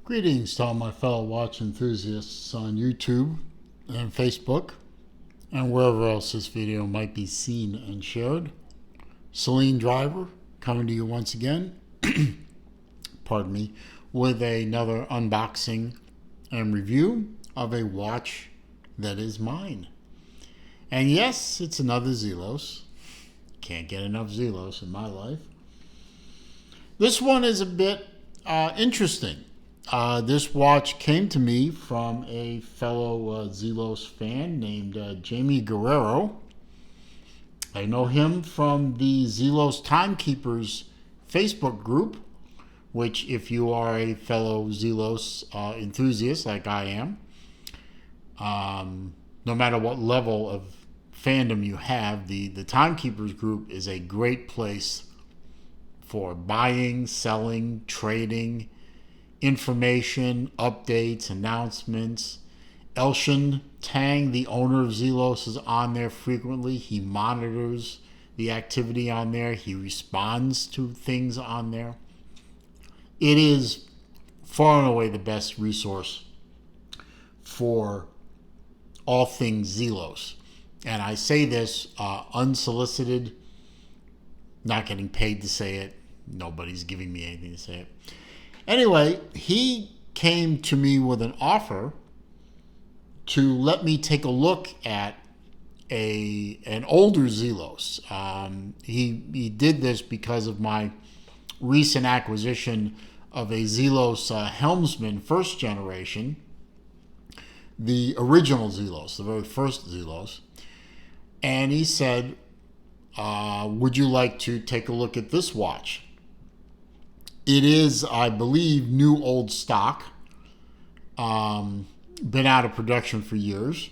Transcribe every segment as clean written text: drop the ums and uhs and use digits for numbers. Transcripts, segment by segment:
Greetings to all my fellow watch enthusiasts on YouTube and Facebook and wherever else this video might be seen and shared. Celine Driver coming to you once again, pardon me, with another unboxing and review of a watch that is mine. And yes, it's another Zelos. Can't get enough Zelos in my life. This one is a bit interesting. This watch came to me from a fellow Zelos fan named Jamie Guerrero. I know him from the Zelos Timekeepers Facebook group, which if you are a fellow Zelos enthusiast like I am, no matter what level of fandom you have, the Timekeepers group is a great place for buying, selling, trading, information, updates, announcements. Elshin Tang, the owner of Zelos, is on there frequently. He monitors the activity on there. He responds to things on there. It is far and away the best resource for all things Zelos. And I say this unsolicited, not getting paid to say it. Nobody's giving me anything to say it. Anyway, he came to me with an offer to let me take a look at an older Zelos. He did this because of my recent acquisition of a Zelos Helmsman first generation, the original Zelos, the very first Zelos. And he said, would you like to take a look at this watch? It is, I believe, new old stock. Been out of production for years.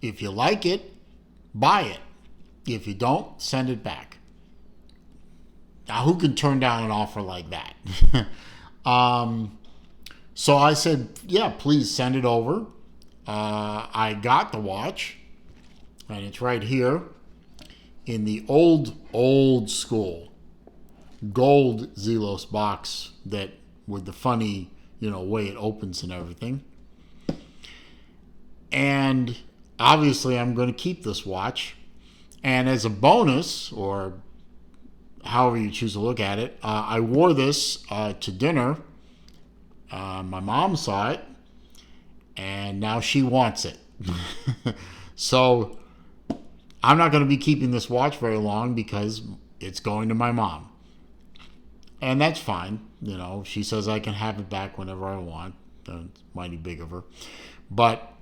If you like it, buy it. If you don't, send it back. Now, who can turn down an offer like that? So I said, yeah, please send it over. I got the watch, and it's right here in the old school gold Zelos box that with the funny, way it opens and everything. And obviously I'm going to keep this watch. And as a bonus, or however you choose to look at it, I wore this to dinner. My mom saw it, and now she wants it. So I'm not going to be keeping this watch very long because it's going to my mom. And that's fine. She says I can have it back whenever I want. It's mighty big of her. But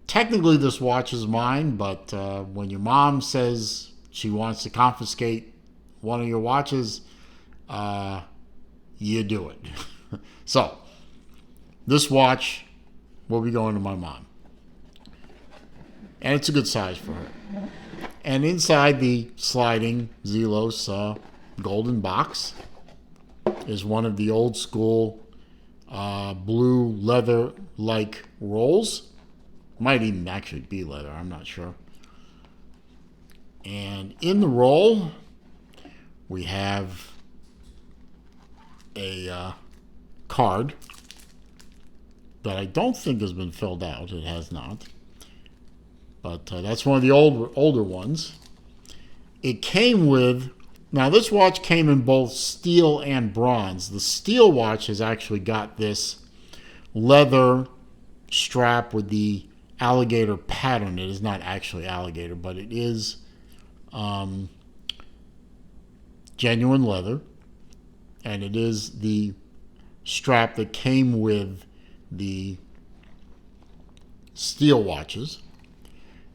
technically this watch is mine, but when your mom says she wants to confiscate one of your watches, you do it. So this watch will be going to my mom. And it's a good size for her. And inside the sliding Zelos golden box is one of the old school blue leather-like rolls. Might even actually be leather, I'm not sure. And in the roll, we have a card that I don't think has been filled out. It has not. But that's one of the older ones. It came with... Now, this watch came in both steel and bronze. The steel watch has actually got this leather strap with the alligator pattern. It is not actually alligator, but it is genuine leather. And it is the strap that came with the steel watches.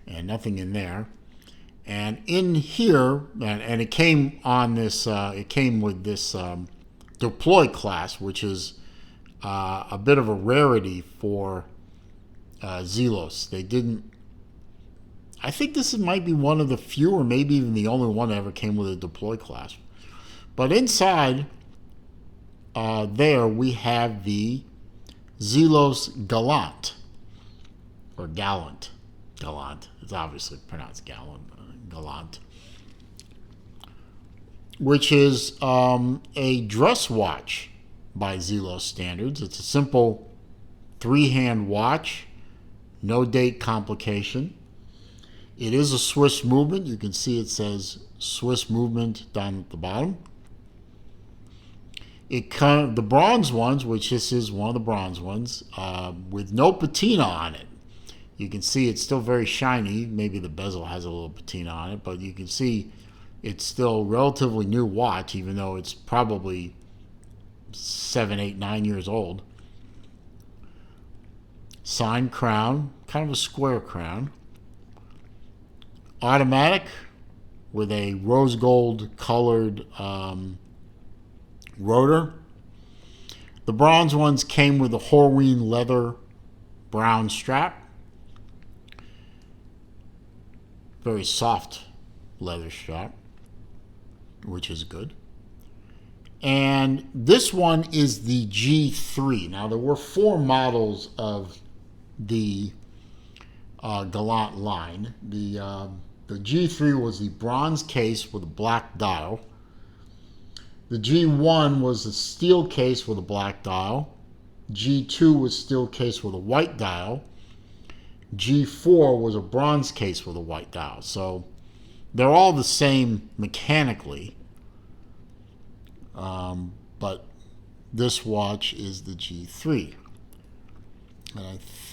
And nothing in there. And in here, and it came on this, it came with this deploy class, which is a bit of a rarity for Zelos. They didn't, I think this might be one of the few, or maybe even the only one that ever came with a deploy class. But inside there we have the Zelos Gallant, or Gallant. Gallant. It's obviously pronounced Gallant. Gallant, which is a dress watch by Zelos standards. It's a simple 3-hand watch, no date complication. It is a Swiss movement. You can see it says Swiss movement down at the bottom. The bronze ones, which this is one of the bronze ones, with no patina on it. You can see it's still very shiny. Maybe the bezel has a little patina on it, but you can see it's still a relatively new watch, even though it's probably 7, 8, 9 years old. Signed crown, kind of a square crown. Automatic with a rose gold colored rotor. The bronze ones came with a Horween leather brown strap. Very soft leather strap, which is good. And this one is the G-3. Now, there were 4 models of the Gallant line. The G-3 was the bronze case with a black dial. The G1 was a steel case with a black dial. G2 was steel case with a white dial. G4 was a bronze case with a white dial. So they're all the same mechanically. But this watch is the G3.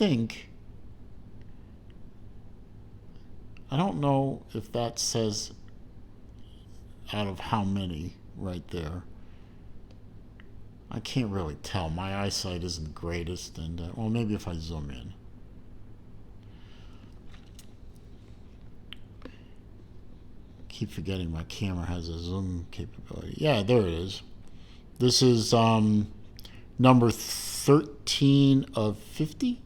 And I don't know if that says out of how many right there. I can't really tell. My eyesight isn't the greatest. And, well, maybe if I zoom in. Keep forgetting my camera has a zoom capability. Yeah, there it is. This is number 13 of 50.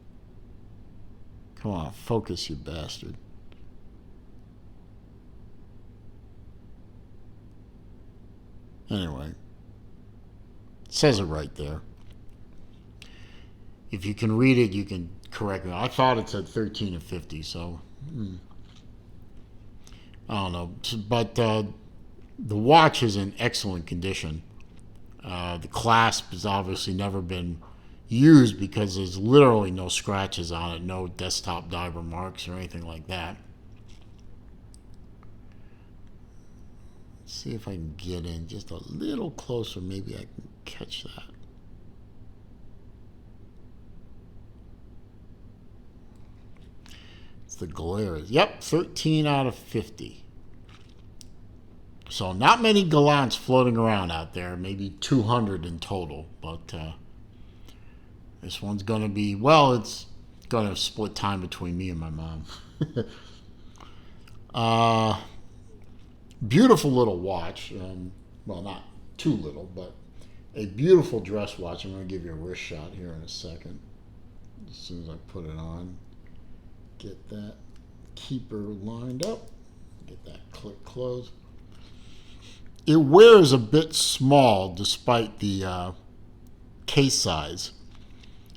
Come on, focus, you bastard. Anyway, it says it right there. If you can read it, you can correct me. I thought it said 13 of 50, so I don't know. But the watch is in excellent condition. The clasp has obviously never been used because there's literally no scratches on it, no desktop diver marks or anything like that. Let's see if I can get in just a little closer. Maybe I can catch that. It's the glare. Yep, 13 out of 50. So not many Gallants floating around out there, maybe 200 in total, but this one's going to be, well, it's going to split time between me and my mom. Beautiful little watch. Well, not too little, but a beautiful dress watch. I'm going to give you a wrist shot here in a second. As soon as I put it on, get that keeper lined up, get that click closed. It wears a bit small despite the case size.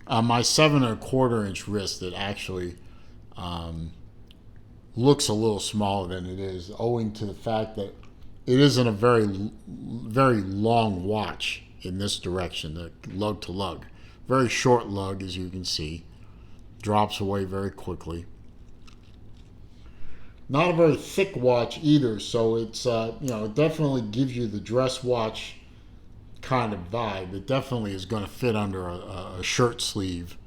My 7¼ inch wrist, it actually looks a little smaller than it is, owing to the fact that it isn't a very long watch in this direction, the lug to lug. Very short lug, as you can see. Drops away very quickly. Not a very thick watch either, so it's it definitely gives you the dress watch kind of vibe. It definitely is going to fit under a shirt sleeve.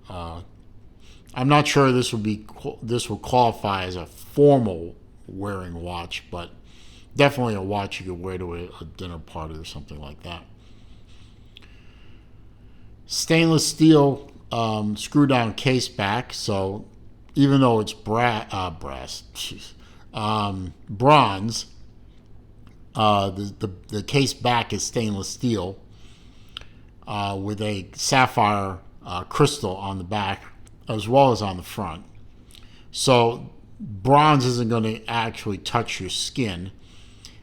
I'm not sure this will qualify as a formal wearing watch, but definitely a watch you could wear to a dinner party or something like that. Stainless steel screw down case back, so even though it's bronze, the case back is stainless steel with a sapphire crystal on the back as well as on the front. So bronze isn't going to actually touch your skin.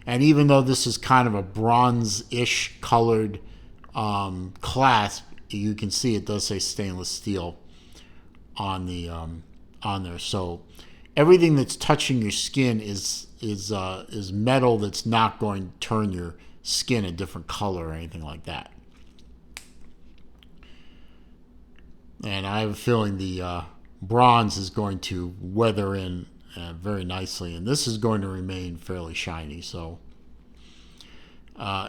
And even though this is kind of a bronze-ish colored clasp, you can see it does say stainless steel on the on there. So everything that's touching your skin is metal that's not going to turn your skin a different color or anything like that. And I have a feeling the bronze is going to weather in very nicely, and this is going to remain fairly shiny. So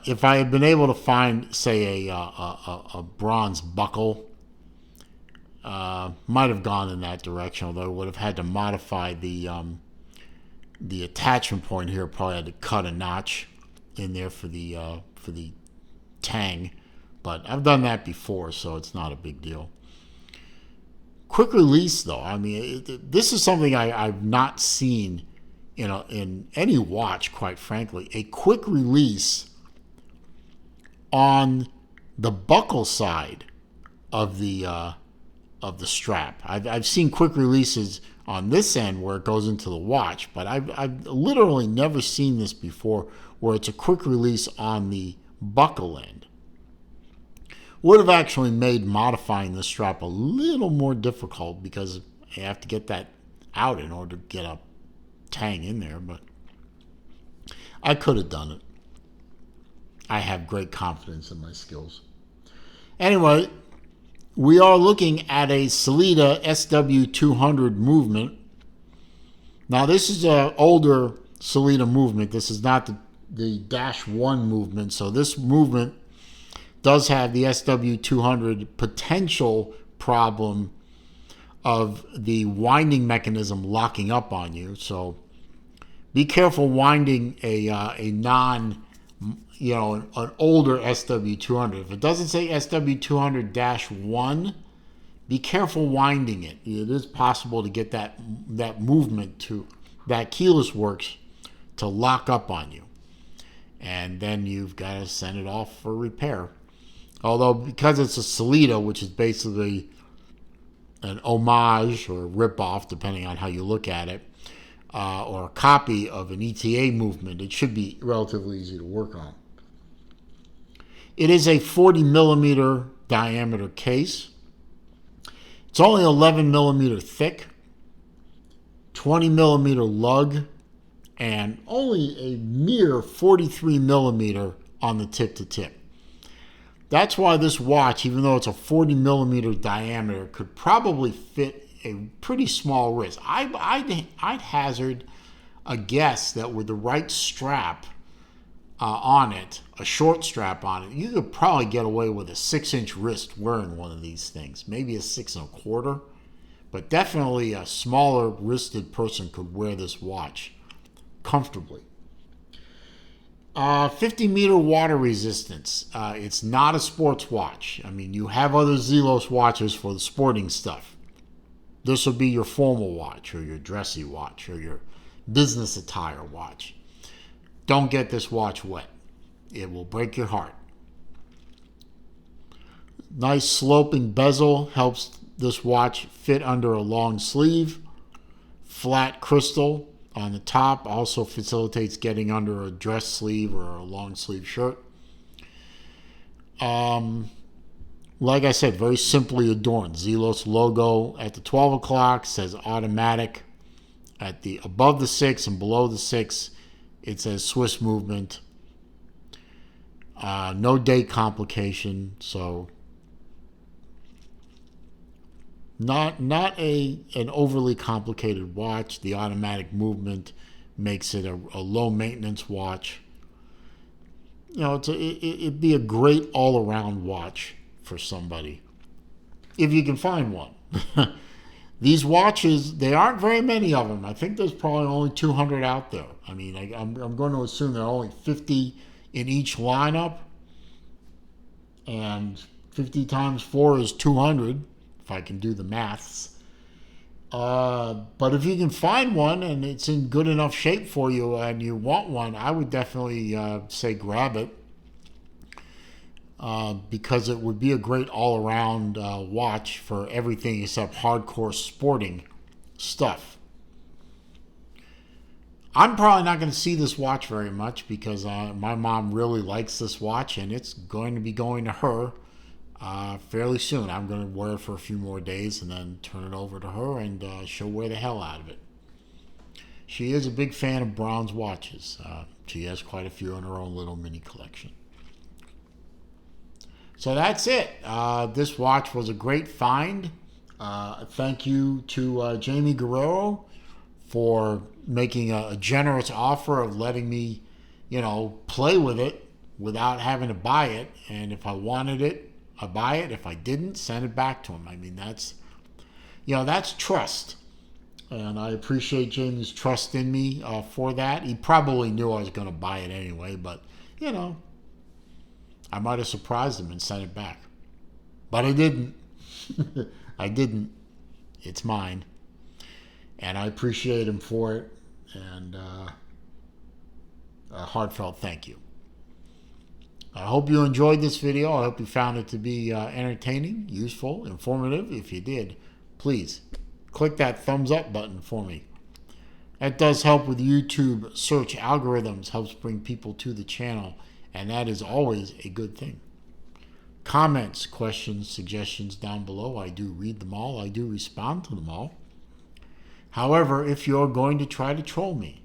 if I had been able to find, say, a bronze buckle, might have gone in that direction, although I would have had to modify the attachment point here. Probably had to cut a notch in there for the tang, but I've done that before, so it's not a big deal. Quick release, though, I mean, this is something I've not seen in any watch, quite frankly. A quick release on the buckle side of the strap. I've seen quick releases on this end where it goes into the watch, but I've literally never seen this before, where it's a quick release on the buckle end. Would have actually made modifying the strap a little more difficult because you have to get that out in order to get a tang in there, but I could have done it. I have great confidence in my skills. Anyway, we are looking at a Sellita SW200 movement. Now, this is an older Sellita movement. This is not the Dash 1 movement, so this movement does have the SW200 potential problem of the winding mechanism locking up on you. So be careful winding a non, an older SW200. If it doesn't say SW200-1, be careful winding it. It is possible to get that movement to that keyless works to lock up on you, and then you've got to send it off for repair. Although, because it's a Sellita, which is basically an homage or a ripoff, depending on how you look at it, or a copy of an ETA movement, it should be relatively easy to work on. It is a 40 millimeter diameter case. It's only 11 millimeter thick, 20 millimeter lug, and only a mere 43 millimeter on the tip to tip. That's why this watch, even though it's a 40 millimeter diameter, could probably fit a pretty small wrist. I'd hazard a guess that with the right strap on it, a short strap on it, you could probably get away with a 6-inch wrist wearing one of these things. Maybe a 6 1/4, but definitely a smaller wristed person could wear this watch comfortably. 50 meter water resistance. It's not a sports watch. I mean, you have other Zelos watches for the sporting stuff. This will be your formal watch or your dressy watch or your business attire watch. Don't get this watch wet. It will break your heart. Nice sloping bezel helps this watch fit under a long sleeve. Flat crystal on the top also facilitates getting under a dress sleeve or a long sleeve shirt. Like I said, very simply adorned. Zelos logo at the 12 o'clock says automatic. At the above the 6 and below the 6, it says Swiss movement. No date complication, so not an overly complicated watch. The automatic movement makes it a low maintenance watch. It'd be a great all around watch for somebody if you can find one. These watches, there aren't very many of them. I think there's probably only 200 out there. I mean, I'm going to assume there are only 50 in each lineup, and 50 times 4 is 200, if I can do the maths. But if you can find one and it's in good enough shape for you and you want one, I would definitely say grab it, because it would be a great all-around watch for everything except hardcore sporting stuff. I'm probably not going to see this watch very much because my mom really likes this watch, and it's going to be going to her fairly soon. I'm going to wear it for a few more days and then turn it over to her, and she'll wear the hell out of it. She is a big fan of bronze watches. She has quite a few in her own little mini collection. So that's it. This watch was a great find. Thank you to Jamie Guerrero for making a generous offer of letting me, play with it without having to buy it. And if I wanted it, I buy it. If I didn't, send it back to him. I mean, that's trust. And I appreciate Jamie's trust in me for that. He probably knew I was going to buy it anyway, but, I might have surprised him and sent it back. But I didn't. I didn't. It's mine. And I appreciate him for it. And a heartfelt thank you. I hope you enjoyed this video. I hope you found it to be entertaining, useful, informative. If you did, please click that thumbs up button for me. That does help with YouTube search algorithms, helps bring people to the channel, and that is always a good thing. Comments, questions, suggestions down below. I do read them all. I do respond to them all. However, if you're going to try to troll me,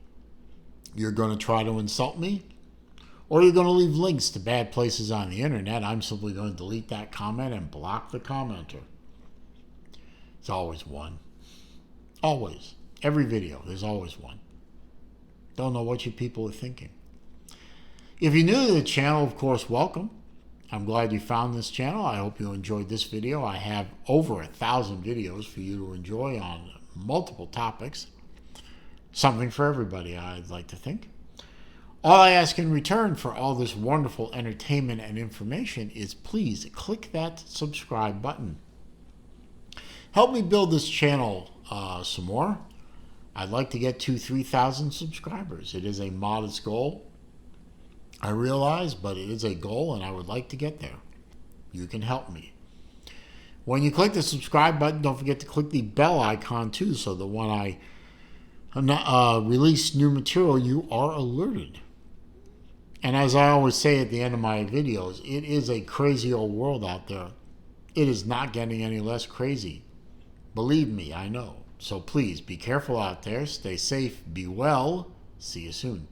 you're going to try to insult me, or you're going to leave links to bad places on the internet, I'm simply going to delete that comment and block the commenter. It's always one. Always. Every video, there's always one. Don't know what you people are thinking. If you're new to the channel, of course, welcome. I'm glad you found this channel. I hope you enjoyed this video. I have over 1,000 videos for you to enjoy on multiple topics. Something for everybody, I'd like to think. All I ask in return for all this wonderful entertainment and information is please click that subscribe button. Help me build this channel some more. I'd like to get to 3,000 subscribers. It is a modest goal, I realize, but it is a goal and I would like to get there. You can help me. When you click the subscribe button, don't forget to click the bell icon too, so that when I release new material, you are alerted. And as I always say at the end of my videos, it is a crazy old world out there. It is not getting any less crazy. Believe me, I know. So please be careful out there. Stay safe. Be well. See you soon.